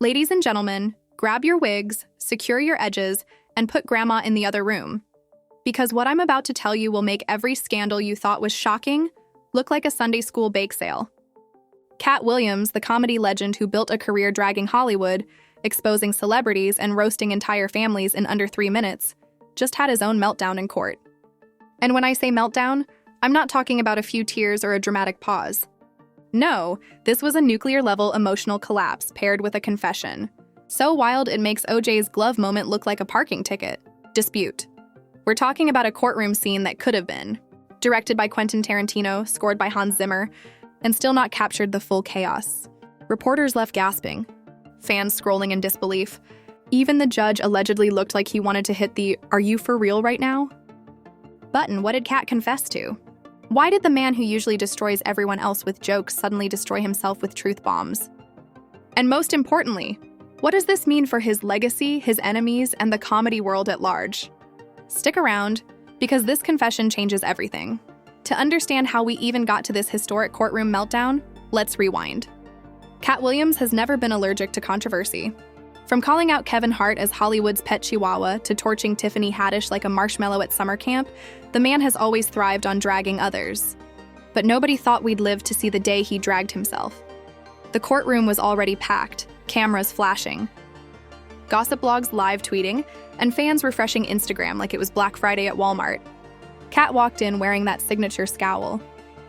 Ladies and gentlemen, grab your wigs, secure your edges, and put Grandma in the other room. Because what I'm about to tell you will make every scandal you thought was shocking look like a Sunday school bake sale. Katt Williams, the comedy legend who built a career dragging Hollywood, exposing celebrities and roasting entire families in under 3 minutes, just had his own meltdown in court. And when I say meltdown, I'm not talking about a few tears or a dramatic pause. No, this was a nuclear-level emotional collapse paired with a confession. So wild it makes OJ's glove moment look like a parking ticket. Dispute. We're talking about a courtroom scene that could have been. Directed by Quentin Tarantino, scored by Hans Zimmer, and still not captured the full chaos. Reporters left gasping. Fans scrolling in disbelief. Even the judge allegedly looked like he wanted to hit the "Are you for real right now?" button. What did Katt confess to? Why did the man who usually destroys everyone else with jokes suddenly destroy himself with truth bombs? And most importantly, what does this mean for his legacy, his enemies, and the comedy world at large? Stick around, because this confession changes everything. To understand how we even got to this historic courtroom meltdown, let's rewind. Katt Williams has never been allergic to controversy. From calling out Kevin Hart as Hollywood's pet chihuahua to torching Tiffany Haddish like a marshmallow at summer camp, the man has always thrived on dragging others. But nobody thought we'd live to see the day he dragged himself. The courtroom was already packed, cameras flashing, gossip blogs live tweeting, and fans refreshing Instagram like it was Black Friday at Walmart. Katt walked in wearing that signature scowl,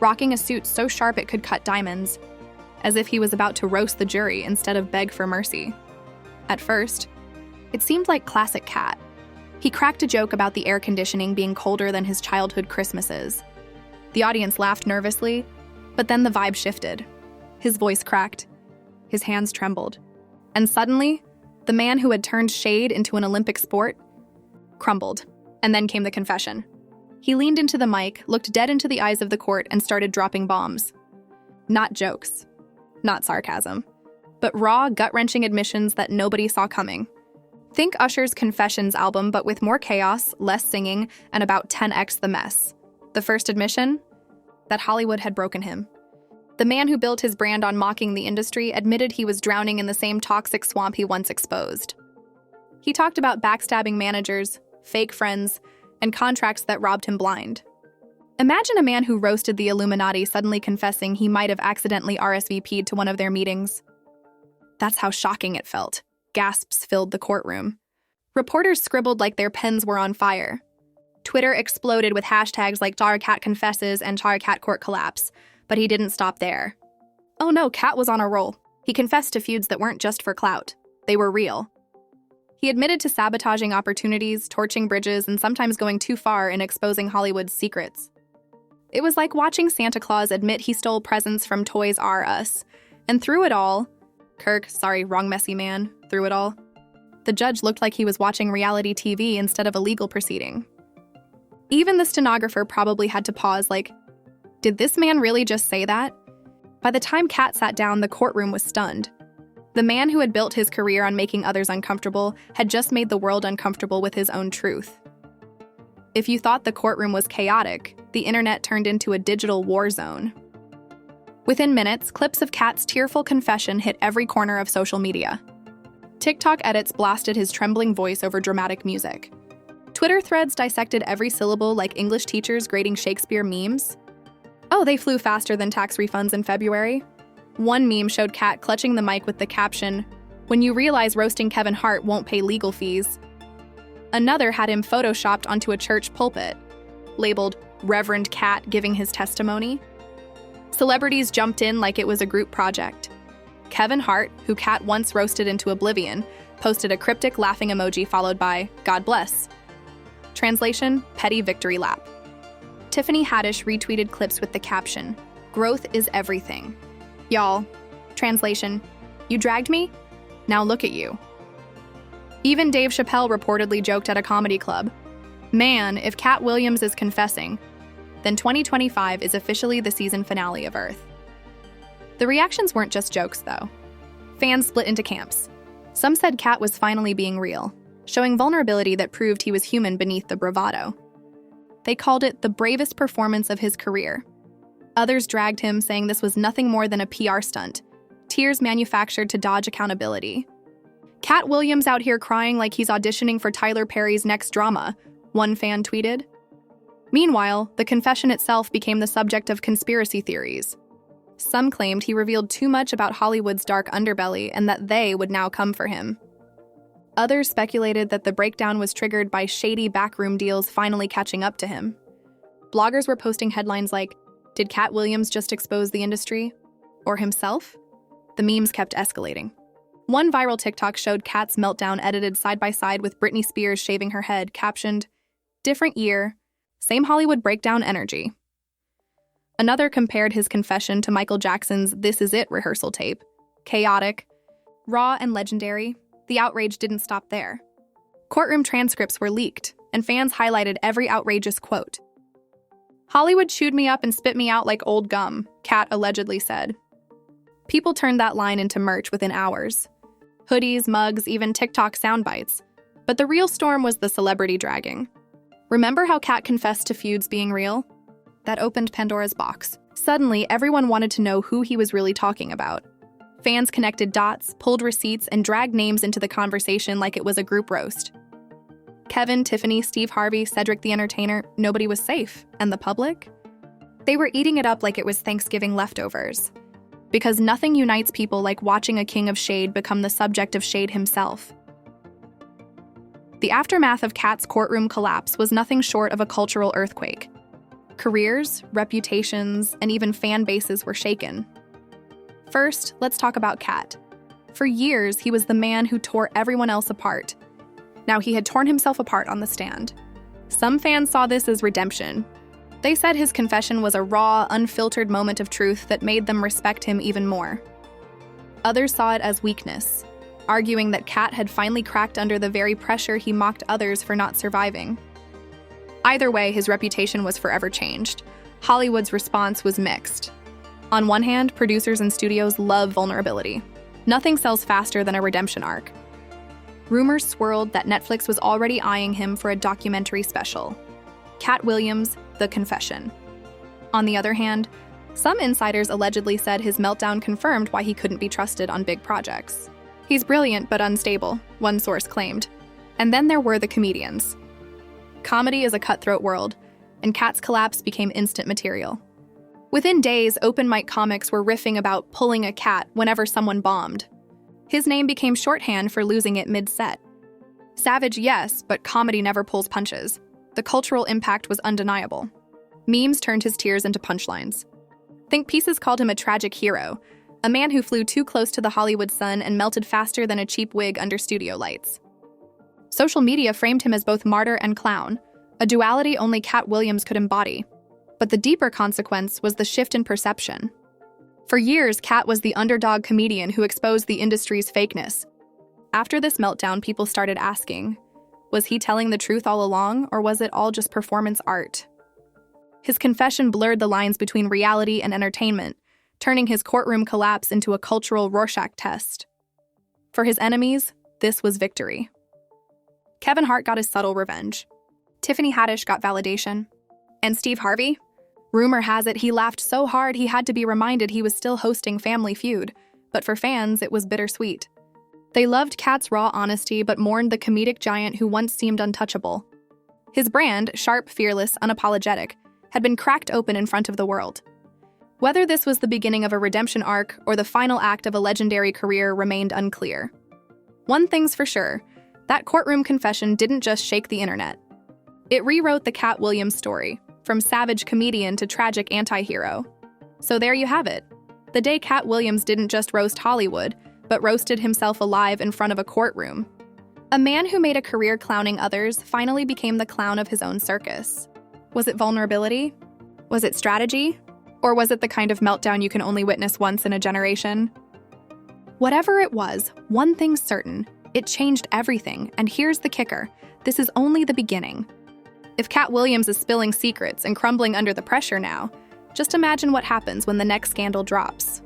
rocking a suit so sharp it could cut diamonds, as if he was about to roast the jury instead of beg for mercy. At first, it seemed like classic Katt. He cracked a joke about the air conditioning being colder than his childhood Christmases. The audience laughed nervously, but then the vibe shifted. His voice cracked, his hands trembled, and suddenly, the man who had turned shade into an Olympic sport crumbled, and then came the confession. He leaned into the mic, looked dead into the eyes of the court, and started dropping bombs. Not jokes, not sarcasm, but raw, gut-wrenching admissions that nobody saw coming. Think Usher's Confessions album, but with more chaos, less singing, and about 10x the mess. The first admission? That Hollywood had broken him. The man who built his brand on mocking the industry admitted he was drowning in the same toxic swamp he once exposed. He talked about backstabbing managers, fake friends, and contracts that robbed him blind. Imagine a man who roasted the Illuminati suddenly confessing he might have accidentally RSVP'd to one of their meetings. That's how shocking it felt. Gasps filled the courtroom. Reporters scribbled like their pens were on fire. Twitter exploded with hashtags like #Katt confesses and #Katt court collapse, but he didn't stop there. Oh no, Katt was on a roll. He confessed to feuds that weren't just for clout. They were real. He admitted to sabotaging opportunities, torching bridges, and sometimes going too far in exposing Hollywood's secrets. It was like watching Santa Claus admit he stole presents from Toys R Us. And through it all, wrong messy man, through it all, the judge looked like he was watching reality TV instead of a legal proceeding. Even the stenographer probably had to pause like, did this man really just say that? By the time Katt sat down, the courtroom was stunned. The man who had built his career on making others uncomfortable had just made the world uncomfortable with his own truth. If you thought the courtroom was chaotic, the internet turned into a digital war zone. Within minutes, clips of Katt's tearful confession hit every corner of social media. TikTok edits blasted his trembling voice over dramatic music. Twitter threads dissected every syllable like English teachers grading Shakespeare memes. Oh, they flew faster than tax refunds in February. One meme showed Katt clutching the mic with the caption, "When you realize roasting Kevin Hart won't pay legal fees." Another had him photoshopped onto a church pulpit, labeled Reverend Katt giving his testimony. Celebrities jumped in like it was a group project. Kevin Hart, who Katt once roasted into oblivion, posted a cryptic laughing emoji followed by, "God bless." Translation, petty victory lap. Tiffany Haddish retweeted clips with the caption, "Growth is everything." Y'all. Translation, "You dragged me? Now look at you." Even Dave Chappelle reportedly joked at a comedy club, "Man, if Katt Williams is confessing, then 2025 is officially the season finale of Earth." The reactions weren't just jokes, though. Fans split into camps. Some said Katt was finally being real, showing vulnerability that proved he was human beneath the bravado. They called it the bravest performance of his career. Others dragged him, saying this was nothing more than a PR stunt, tears manufactured to dodge accountability. "Katt Williams out here crying like he's auditioning for Tyler Perry's next drama," one fan tweeted. Meanwhile, the confession itself became the subject of conspiracy theories. Some claimed he revealed too much about Hollywood's dark underbelly and that they would now come for him. Others speculated that the breakdown was triggered by shady backroom deals finally catching up to him. Bloggers were posting headlines like, "Did Katt Williams just expose the industry? Or himself?" The memes kept escalating. One viral TikTok showed Katt's meltdown edited side by side with Britney Spears shaving her head, captioned, "Different year, same Hollywood breakdown energy." Another compared his confession to Michael Jackson's "This Is It" rehearsal tape. Chaotic, raw, and legendary, the outrage didn't stop there. Courtroom transcripts were leaked, and fans highlighted every outrageous quote. "Hollywood chewed me up and spit me out like old gum," Katt allegedly said. People turned that line into merch within hours. Hoodies, mugs, even TikTok sound bites. But the real storm was the celebrity dragging. Remember how Katt confessed to feuds being real? That opened Pandora's box. Suddenly, everyone wanted to know who he was really talking about. Fans connected dots, pulled receipts, and dragged names into the conversation like it was a group roast. Kevin, Tiffany, Steve Harvey, Cedric the Entertainer, nobody was safe. And the public? They were eating it up like it was Thanksgiving leftovers. Because nothing unites people like watching a king of shade become the subject of shade himself. The aftermath of Katt's courtroom collapse was nothing short of a cultural earthquake. Careers, reputations, and even fan bases were shaken. First, let's talk about Katt. For years, he was the man who tore everyone else apart. Now he had torn himself apart on the stand. Some fans saw this as redemption. They said his confession was a raw, unfiltered moment of truth that made them respect him even more. Others saw it as weakness, arguing that Katt had finally cracked under the very pressure he mocked others for not surviving. Either way, his reputation was forever changed. Hollywood's response was mixed. On one hand, producers and studios love vulnerability. Nothing sells faster than a redemption arc. Rumors swirled that Netflix was already eyeing him for a documentary special. Katt Williams, The Confession. On the other hand, some insiders allegedly said his meltdown confirmed why he couldn't be trusted on big projects. "He's brilliant but unstable," one source claimed. And then there were the comedians. Comedy is a cutthroat world, and Katt's collapse became instant material. Within days, open mic comics were riffing about pulling a Katt whenever someone bombed. His name became shorthand for losing it mid-set. Savage, yes, but comedy never pulls punches. The cultural impact was undeniable. Memes turned his tears into punchlines. Think pieces called him a tragic hero, a man who flew too close to the Hollywood sun and melted faster than a cheap wig under studio lights. Social media framed him as both martyr and clown, a duality only Katt Williams could embody. But the deeper consequence was the shift in perception. For years, Katt was the underdog comedian who exposed the industry's fakeness. After this meltdown, people started asking, was he telling the truth all along, or was it all just performance art? His confession blurred the lines between reality and entertainment, turning his courtroom collapse into a cultural Rorschach test. For his enemies, this was victory. Kevin Hart got his subtle revenge. Tiffany Haddish got validation. And Steve Harvey? Rumor has it he laughed so hard he had to be reminded he was still hosting Family Feud, but for fans, it was bittersweet. They loved Katt's raw honesty but mourned the comedic giant who once seemed untouchable. His brand, sharp, fearless, unapologetic, had been cracked open in front of the world. Whether this was the beginning of a redemption arc or the final act of a legendary career remained unclear. One thing's for sure, that courtroom confession didn't just shake the internet. It rewrote the Katt Williams story, from savage comedian to tragic anti-hero. So there you have it. The day Katt Williams didn't just roast Hollywood, but roasted himself alive in front of a courtroom. A man who made a career clowning others finally became the clown of his own circus. Was it vulnerability? Was it strategy? Or was it the kind of meltdown you can only witness once in a generation? Whatever it was, one thing's certain. It changed everything, and here's the kicker. This is only the beginning. If Katt Williams is spilling secrets and crumbling under the pressure now, just imagine what happens when the next scandal drops.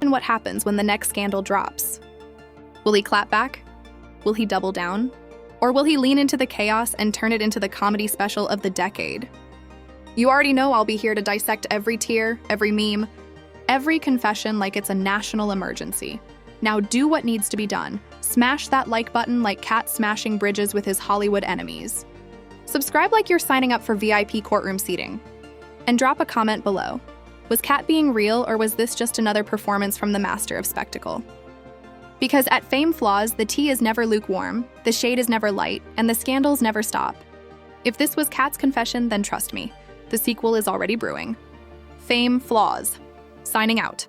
And what happens when the next scandal drops? Will he clap back? Will he double down? Or will he lean into the chaos and turn it into the comedy special of the decade? You already know I'll be here to dissect every tear, every meme, every confession like it's a national emergency. Now do what needs to be done. Smash that like button like Katt smashing bridges with his Hollywood enemies. Subscribe like you're signing up for VIP courtroom seating. And drop a comment below. Was Katt being real, or was this just another performance from the master of spectacle? Because at Fame Flaws, the tea is never lukewarm, the shade is never light, and the scandals never stop. If this was Katt's confession, then trust me, the sequel is already brewing. Fame Flaws. Signing out.